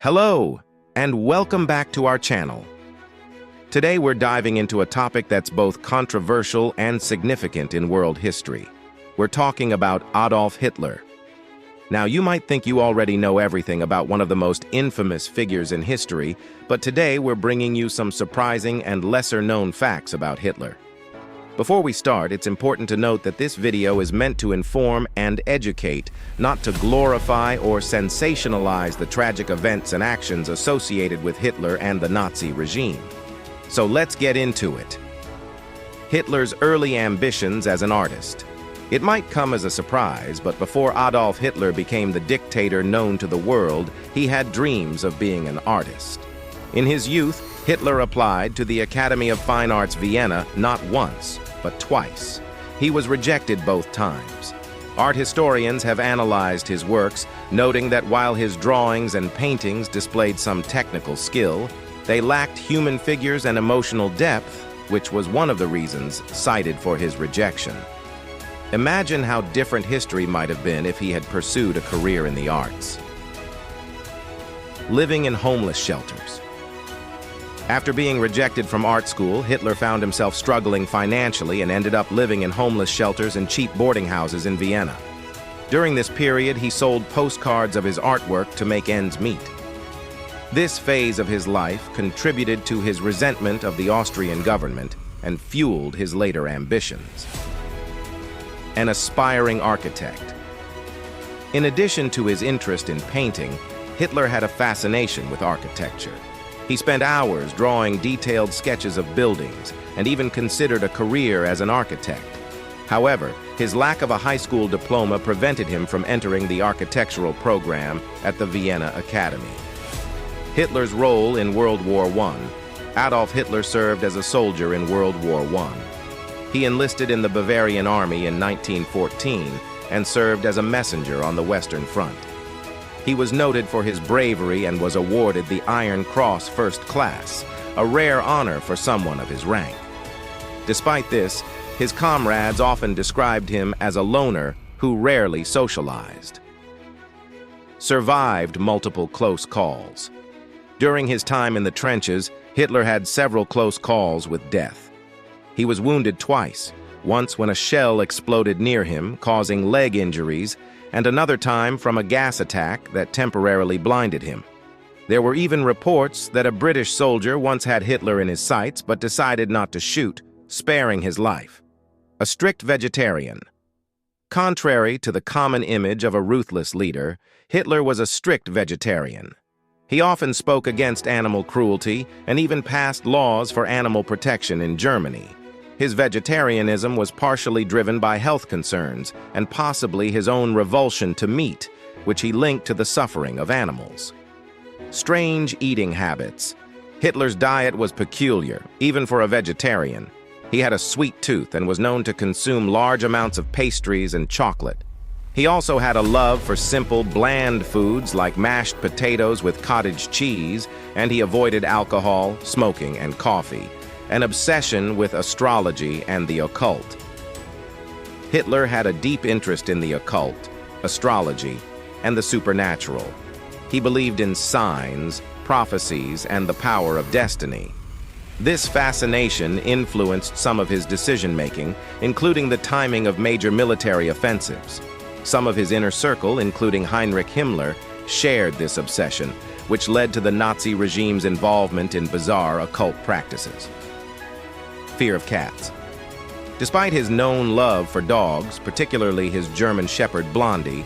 Hello, and welcome back to our channel. Today we're diving into a topic that's both controversial and significant in world history. We're talking about Adolf Hitler. Now, you might think you already know everything about one of the most infamous figures in history, but today we're bringing you some surprising and lesser-known facts about Hitler. Before we start, it's important to note that this video is meant to inform and educate, not to glorify or sensationalize the tragic events and actions associated with Hitler and the Nazi regime. So let's get into it. Hitler's early ambitions as an artist. It might come as a surprise, but before Adolf Hitler became the dictator known to the world, he had dreams of being an artist. In his youth, Hitler applied to the Academy of Fine Arts Vienna not once, but twice. He was rejected both times. Art historians have analyzed his works, noting that while his drawings and paintings displayed some technical skill, they lacked human figures and emotional depth, which was one of the reasons cited for his rejection. Imagine how different history might have been if he had pursued a career in the arts. Living in homeless shelters. After being rejected from art school, Hitler found himself struggling financially and ended up living in homeless shelters and cheap boarding houses in Vienna. During this period, he sold postcards of his artwork to make ends meet. This phase of his life contributed to his resentment of the Austrian government and fueled his later ambitions. An aspiring architect. In addition to his interest in painting, Hitler had a fascination with architecture. He spent hours drawing detailed sketches of buildings and even considered a career as an architect. However, his lack of a high school diploma prevented him from entering the architectural program at the Vienna Academy. Hitler's role in World War I. Adolf Hitler served as a soldier in World War I. He enlisted in the Bavarian Army in 1914 and served as a messenger on the Western Front. He was noted for his bravery and was awarded the Iron Cross First Class, a rare honor for someone of his rank. Despite this, his comrades often described him as a loner who rarely socialized. Survived multiple close calls. During his time in the trenches, Hitler had several close calls with death. He was wounded twice, once when a shell exploded near him, causing leg injuries, and another time from a gas attack that temporarily blinded him. There were even reports that a British soldier once had Hitler in his sights but decided not to shoot, sparing his life. A strict vegetarian. Contrary to the common image of a ruthless leader, Hitler was a strict vegetarian. He often spoke against animal cruelty and even passed laws for animal protection in Germany. His vegetarianism was partially driven by health concerns and possibly his own revulsion to meat, which he linked to the suffering of animals. Strange eating habits. Hitler's diet was peculiar, even for a vegetarian. He had a sweet tooth and was known to consume large amounts of pastries and chocolate. He also had a love for simple, bland foods like mashed potatoes with cottage cheese, and he avoided alcohol, smoking, and coffee. An obsession with astrology and the occult. Hitler had a deep interest in the occult, astrology, and the supernatural. He believed in signs, prophecies, and the power of destiny. This fascination influenced some of his decision-making, including the timing of major military offensives. Some of his inner circle, including Heinrich Himmler, shared this obsession, which led to the Nazi regime's involvement in bizarre occult practices. Fear of cats. Despite his known love for dogs, particularly his German Shepherd Blondie,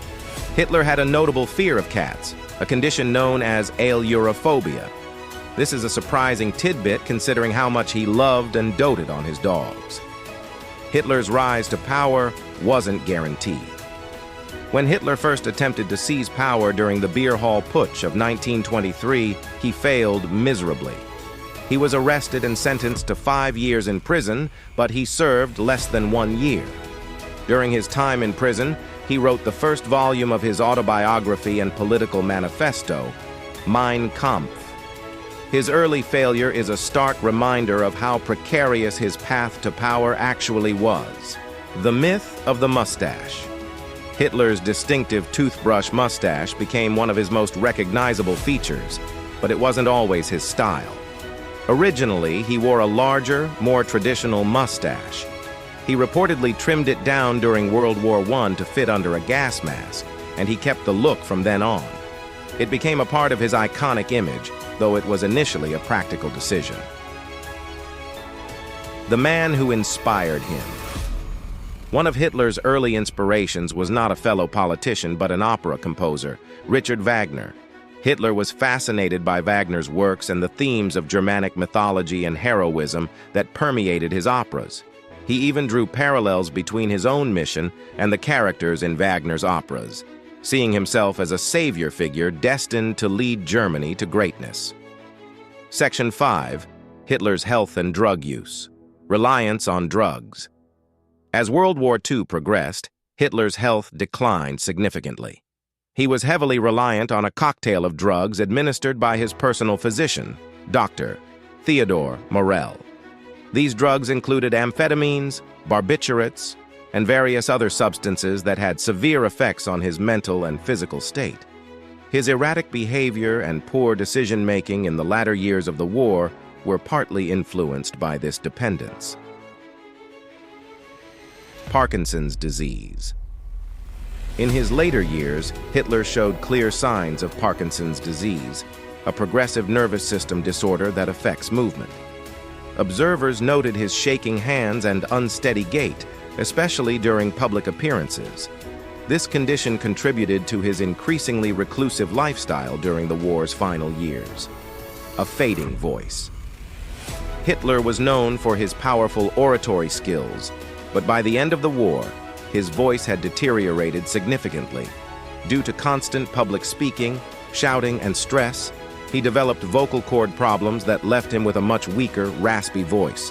Hitler had a notable fear of cats, a condition known as ailurophobia. This is a surprising tidbit considering how much he loved and doted on his dogs. Hitler's rise to power wasn't guaranteed. When Hitler first attempted to seize power during the Beer Hall Putsch of 1923, he failed miserably. He was arrested and sentenced to 5 years in prison, but he served less than 1 year. During his time in prison, he wrote the first volume of his autobiography and political manifesto, Mein Kampf. His early failure is a stark reminder of how precarious his path to power actually was. The myth of the mustache. Hitler's distinctive toothbrush mustache became one of his most recognizable features, but it wasn't always his style. Originally, he wore a larger, more traditional mustache. He reportedly trimmed it down during World War I to fit under a gas mask, and he kept the look from then on. It became a part of his iconic image, though it was initially a practical decision. The man who inspired him. One of Hitler's early inspirations was not a fellow politician but an opera composer, Richard Wagner. Hitler was fascinated by Wagner's works and the themes of Germanic mythology and heroism that permeated his operas. He even drew parallels between his own mission and the characters in Wagner's operas, seeing himself as a savior figure destined to lead Germany to greatness. Section 5. Hitler's health and drug use. Reliance on drugs. As World War II progressed, Hitler's health declined significantly. He was heavily reliant on a cocktail of drugs administered by his personal physician, Dr. Theodor Morell. These drugs included amphetamines, barbiturates, and various other substances that had severe effects on his mental and physical state. His erratic behavior and poor decision-making in the latter years of the war were partly influenced by this dependence. Parkinson's disease. In his later years, Hitler showed clear signs of Parkinson's disease, a progressive nervous system disorder that affects movement. Observers noted his shaking hands and unsteady gait, especially during public appearances. This condition contributed to his increasingly reclusive lifestyle during the war's final years. A fading voice. Hitler was known for his powerful oratory skills, but by the end of the war, his voice had deteriorated significantly. Due to constant public speaking, shouting, and stress, he developed vocal cord problems that left him with a much weaker, raspy voice.